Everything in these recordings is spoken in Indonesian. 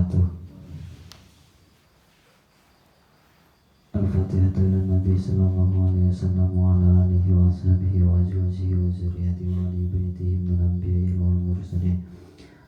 wabarakatuh. Al-Fatihah ila Nabi sallallahu alaihi wasallam wa ala alihi wa sahbihi wa azwajihi wa zurriyyatihi wa ali baitihi min al-anbiya'i wal mursalin.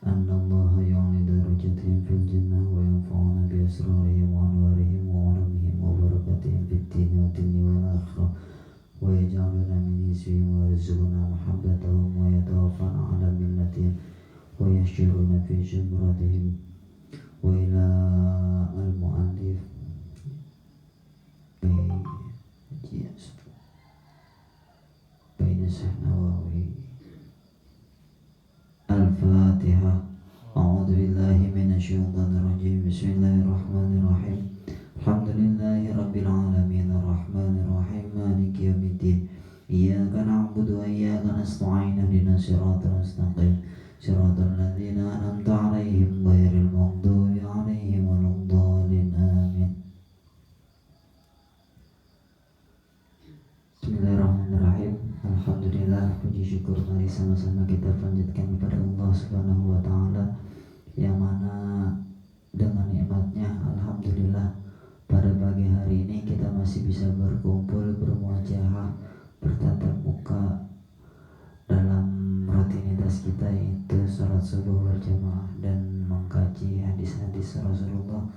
Anna Allah yu'li darajatihim fil jannah wa yanfa'una bi asrarihim wa anwarihim wa ulamihim wa barakatihim fid dini wa dunya wal akhirah. Wa yaj'aluna min hisbihim wa yarzuquna mahabbatahum wa yatawaffana ala millatihim wa yashiruna fi zumratihim. Wa ila al-mu'allif baina Syekh Nawawi. Al-Fatihah. A'udzu billahi minasyaitonir rajim. Bismillahirrahmanirrahim. Alhamdulillahi rabbil alamin arrahmanir rahim maliki yaumiddin. Iyyaka na'budu wa iyyaka nasta'in ihdinas siratal mustaqim siratal ladzina an'amta 'alaihim ghairil maghdubi 'alaihim waladdallin. Amin. Bismillahirrahmanirrahim. Alhamdulillah, puji syukur mari sama-sama kita panjatkan kepada Allah Subhanahu wa taala yang mana dengan nikmatnya alhamdulillah pada pagi hari ini kita masih bisa berkumpul, bermuajahah, bertatap muka dalam rutinitas kita, yaitu salat subuh berjamaah dan mengkaji hadis-hadis Rasulullah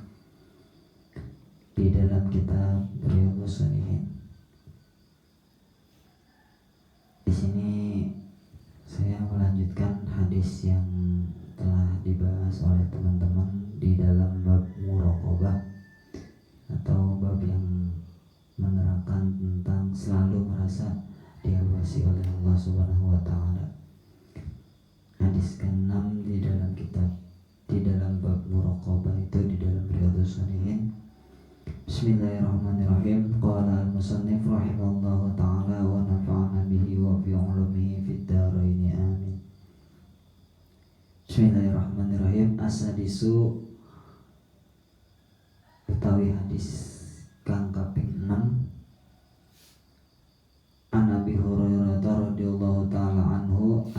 di dalam kitab Riyadhus Shalihin. Di sini saya melanjutkan hadis yang telah dibahas oleh teman-teman di dalam bab muraqabah atau bab yang menerangkan tentang selalu merasa diawasi oleh Allah Subhanahu wa taala. Hadis ke-6 di dalam kitab, di dalam bab muraqabah itu di dalam Riyadhus Shalihin. Bismillahirrahmanirrahim. Qala al-musannif rahimahullahu ta'ala wa nafa'ana bihi wa bi 'ulumihi fid dharain. Amin. Bismillahirrahmanirrahim. As-sadisu utawi hadis kang kaping 6. An Abi Hurairah radhiyallahu ta'ala anhu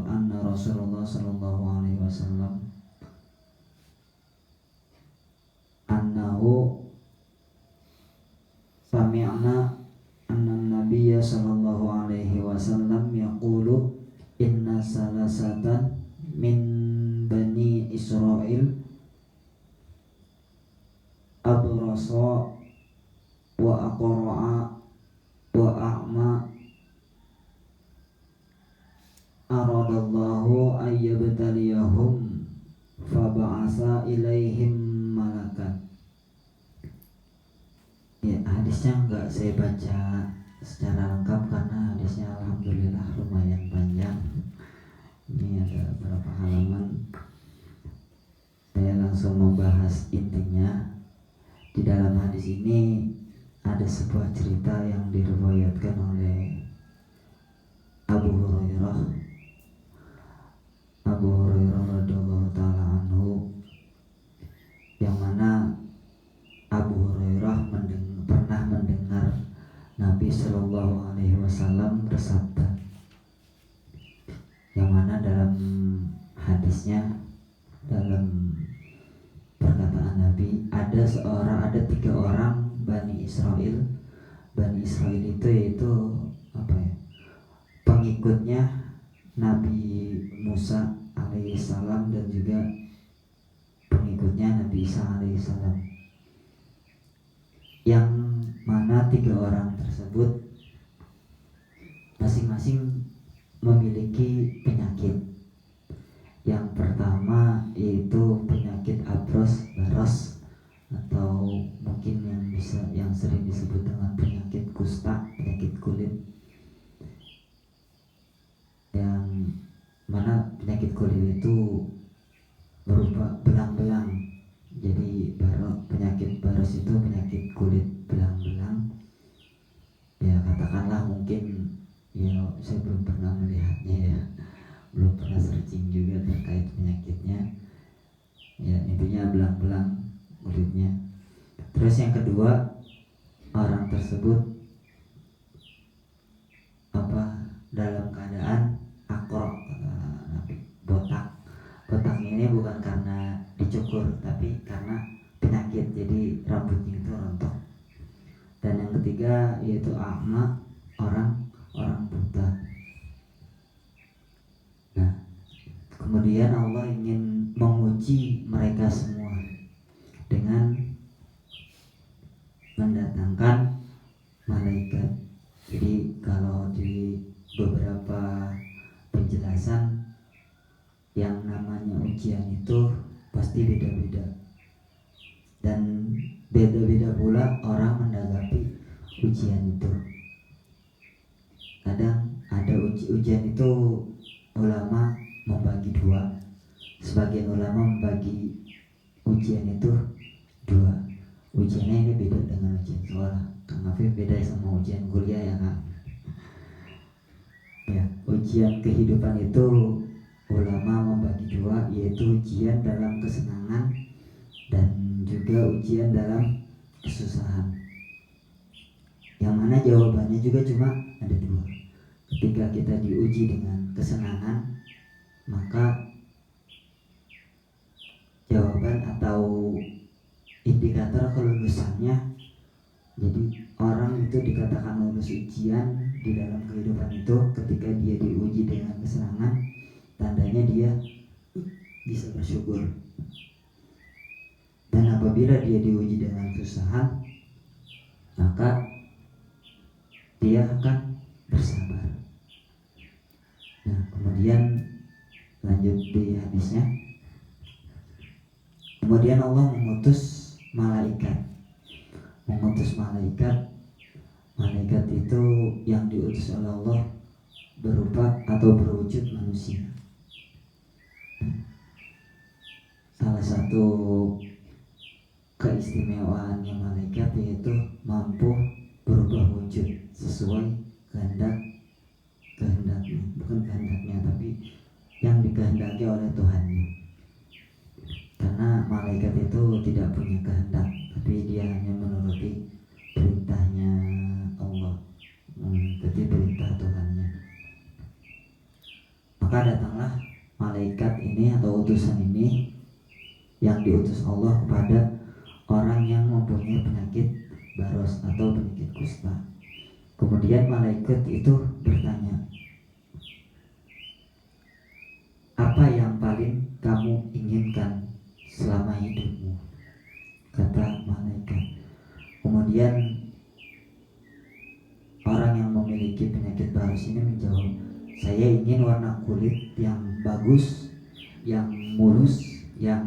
anna Rasulullah sallallahu alaihi wasallam annahu sami'na anna nabiyya sallallahu alaihi wasallam yaqulu inna salasatan min bani Israil abrasa wa aqra'a wa a'ma aradallahu ayyabtaliyahum faba'asa ilaihim malakan. Ya, hadisnya enggak saya baca secara lengkap karena hadisnya alhamdulillah lumayan panjang. Ini ada beberapa halaman. Saya langsung membahas intinya. Di dalam hadis ini ada sebuah cerita yang diriwayatkan oleh Abu Hurairah radhiyallahu taala anhu, yang mana Abu Hurairah pernah mendengar Nabi Shallallahu Alaihi Wasallam bersabda, yang mana dalam hadisnya, dalam perkataan Nabi, ada 3 orang Bani Israel. Bani Israel itu yaitu pengikutnya Nabi Musa alaihissalam dan juga pengikutnya Nabi Isa alaihissalam, yang mana 3 orang tersebut masing-masing memiliki penyakit. Yang pertama yaitu penyakit baros, atau mungkin yang sering disebut dengan penyakit kusta, penyakit kulit, yang mana penyakit kulit itu berupa belang-belang. Jadi penyakit baros itu penyakit kulit belang-belang. Ya katakanlah mungkin, ya saya belum pernah melihatnya ya, belum pernah searching juga terkait penyakitnya. Ya intinya belang-belang kulitnya. Terus yang kedua, orang tersebut dalam keadaan akrok, botak. Botaknya ini bukan karena dicukur, tapi karena penyakit, jadi rambutnya itu rontok. Dan yang ketiga yaitu a'ma, orang buta. Nah, kemudian Allah ingin menguji mereka semua dengan mendatangkan malaikat. Jadi kalau di beberapa penjelasan, yang namanya ujian itu pasti beda-beda, dan beda-beda pula orang menanggapi ujian itu. Kadang ada ujian itu ulama membagi dua. Sebagian ulama membagi ujian itu dua. Ujiannya ini beda dengan ujian sekolah. Kang Afif beda sama ujian kuliah ya Kang. Ya, ujian kehidupan itu ulama membagi dua, yaitu ujian dalam kesenangan dan juga ujian dalam kesusahan. Yang mana jawabannya juga cuma ada dua. Ketika kita diuji dengan kesenangan, maka jawaban atau indikator kelulusannya, jadi orang itu dikatakan lulus ujian di dalam kehidupan itu ketika dia diuji dengan kesenangan, tandanya dia bisa bersyukur. Dan apabila dia diuji dengan kesusahan, maka dia akan bersabar. Nah, kemudian lanjut di hadisnya. Kemudian Allah mengutus malaikat. Malaikat itu yang diutus oleh Allah berupa atau berwujud manusia. Salah satu keistimewaannya malaikat yaitu mampu berubah wujud sesuai kehendaknya, bukan kehendaknya tapi yang dikehendaki oleh Tuhannya. Karena malaikat itu tidak punya kehendak, tapi dia hanya menuruti perintahnya Allah, mengikuti perintah Tuhannya. Maka datanglah malaikat ini atau utusan ini yang diutus Allah kepada orang yang mempunyai penyakit baros atau penyakit kusta. Kemudian malaikat itu bertanya, apa yang paling kamu inginkan selama hidupmu? Kata malaikat. Kemudian orang yang memiliki penyakit baros ini menjawab, saya ingin warna kulit yang bagus, yang mulus, yang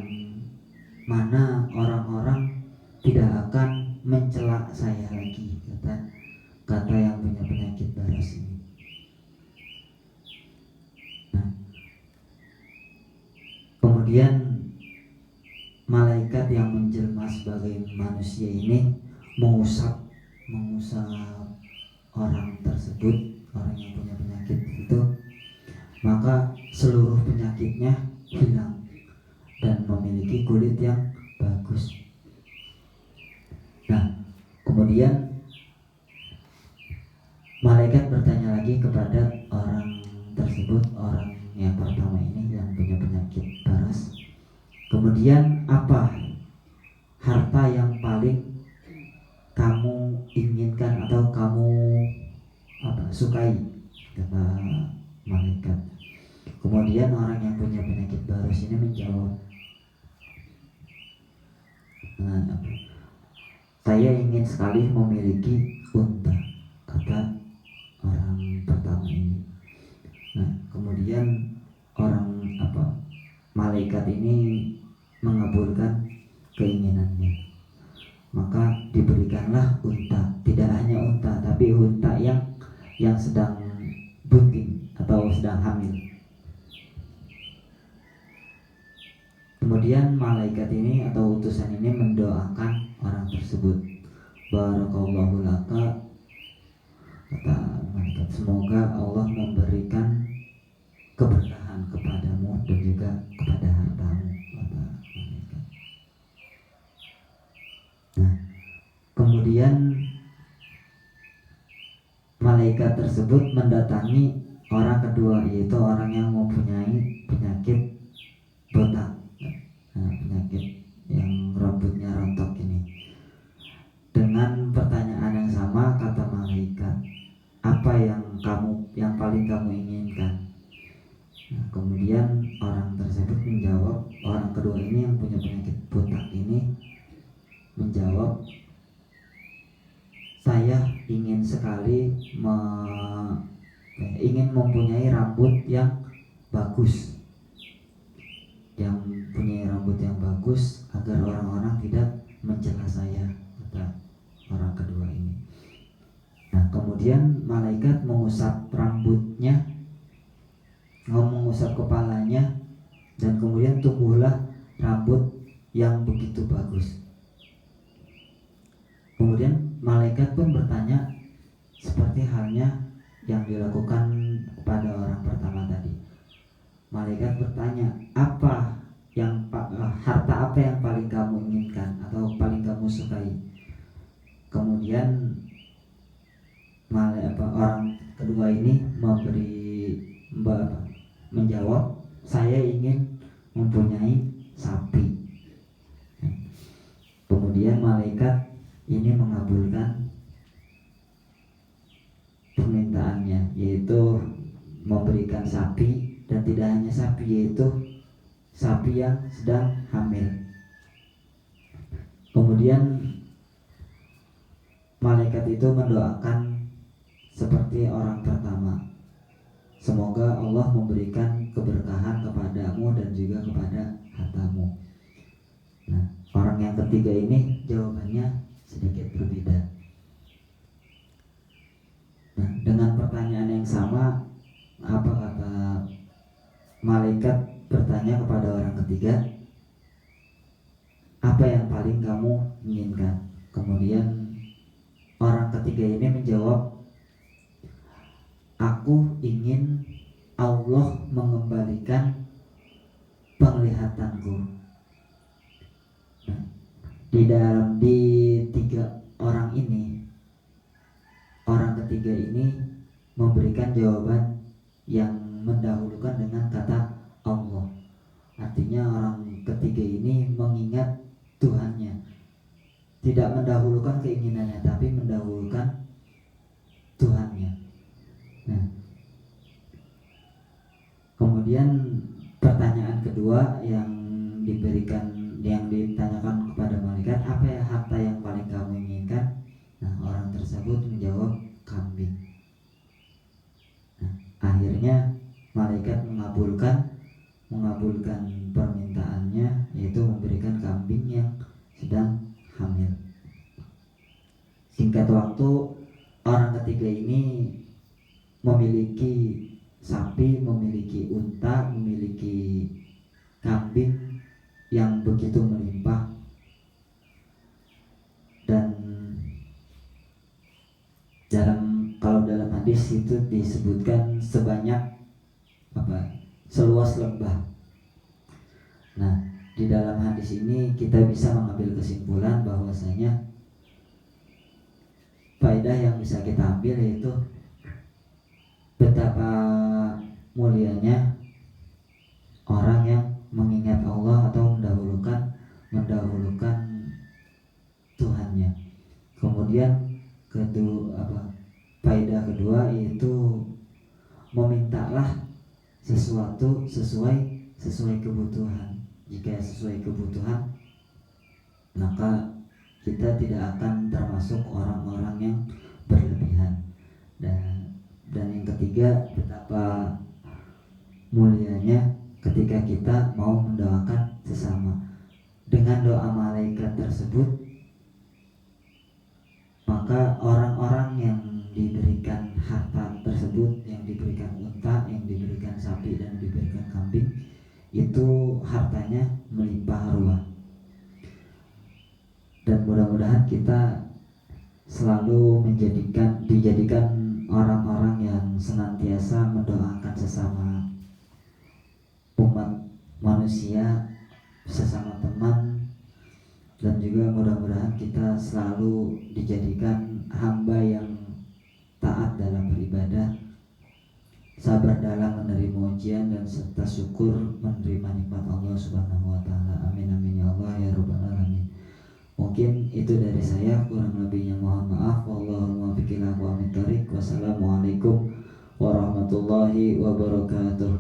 mana orang-orang tidak akan mencela saya lagi, kata yang punya penyakit baros ini. Nah, kemudian malaikat yang menjelma sebagai manusia ini mengusap orang tersebut, orang yang punya penyakit itu, maka seluruh penyakitnya hilang dan memiliki kulit yang bagus. Nah, kemudian malaikat bertanya lagi kepada orang tersebut, orang yang pertama ini yang punya penyakit baras. Kemudian apa harta yang paling kamu inginkan atau kamu sukai? Kata malaikat. Kemudian orang yang punya penyakit baras ini menjawab, saya ingin sekali memiliki unta, kata orang pertama ini. Nah, kemudian malaikat ini mengabulkan keinginannya, maka diberikanlah unta. Tidak hanya unta, tapi unta yang sedang bunting atau sedang hamil. Kemudian malaikat ini atau utusan ini mendoakan orang tersebut. Barakallahu laka, kata malaikat, semoga Allah memberikan keberkahan kepadamu dan juga kepada hartamu, kata malaikat. Nah, kemudian malaikat tersebut mendatangi orang kedua, yaitu orang yang mempunyai penyakit botak. ingin mempunyai rambut yang bagus, agar orang-orang tidak mencela saya, kata orang kedua ini. Nah, kemudian malaikat mengusap rambutnya, mengusap kepalanya, dan kemudian tumbuhlah rambut yang begitu bagus. Kemudian malaikat pun bertanya seperti halnya yang dilakukan pada orang pertama tadi. Malaikat bertanya, harta apa yang paling kamu inginkan atau paling kamu sukai? Kemudian orang kedua ini menjawab, saya ingin mempunyai sapi. Kemudian malaikat ini mengabulkan permintaannya, yaitu memberikan sapi, dan tidak hanya sapi, yaitu sapi yang sedang hamil. Kemudian malaikat itu mendoakan seperti orang pertama, semoga Allah memberikan keberkahan kepadamu dan juga kepada hartamu. Nah, orang yang ketiga ini jawabannya sedikit berbeda. Nah, dengan pertanyaan yang sama, apa kata malaikat bertanya kepada orang ketiga, apa yang paling kamu inginkan? Kemudian orang ketiga ini menjawab, aku ingin Allah mengembalikan penglihatanku. Nah, di tiga orang ini, orang ketiga ini memberikan jawaban yang mendahulukan dengan kata Allah. Artinya orang ketiga ini mengingat Tuhannya, tidak mendahulukan keinginannya, tapi mendahulukan Tuhannya. Nah, kemudian pertanyaan kedua yang ditanyakan kepada malaikat, apa ya harta yang paling kamu inginkan? Nah, orang tersebut menjawab kambing. Nah, akhirnya malaikat mengabulkan permintaannya, yaitu memberikan kambing yang sedang hamil. Singkat waktu, orang ketiga ini memiliki sapi, memiliki unta, memiliki kambing yang begitu melimpah, dan kalau dalam hadis itu disebutkan seluas lembah. Nah, di dalam hadis ini kita bisa mengambil kesimpulan bahwasanya faedah yang bisa kita ambil yaitu betapa mulianya orang yang mengingat Allah atau mendahulukan Tuhannya. Kemudian faedah kedua yaitu memintalah sesuatu sesuai kebutuhan. Jika sesuai kebutuhan, maka kita tidak akan termasuk orang-orang yang berlebihan. Dan yang ketiga, betapa mulianya ketika kita mau mendoakan sesama. Dengan doa malaikat tersebut, maka orang-orang yang diberikan harta tersebut, yang diberikan unta, yang diberikan sapi, dan diberikan kambing, itu hartanya melimpah ruah. Dan mudah-mudahan kita selalu dijadikan orang-orang yang senantiasa mendoakan sesama umat manusia, sesama teman, dan juga mudah-mudahan kita selalu dijadikan hamba yang taat dalam beribadah, sabar dalam menerima ujian, dan serta syukur menerima nikmat Allah Subhanahu wa taala. Amin amin ya Allah ya rabbal alamin. Mungkin itu dari saya, kurang lebihnya mohon maaf. Wallahul muwaffiq ila aqwamit thoriq. Wassalamualaikum warahmatullahi wabarakatuh.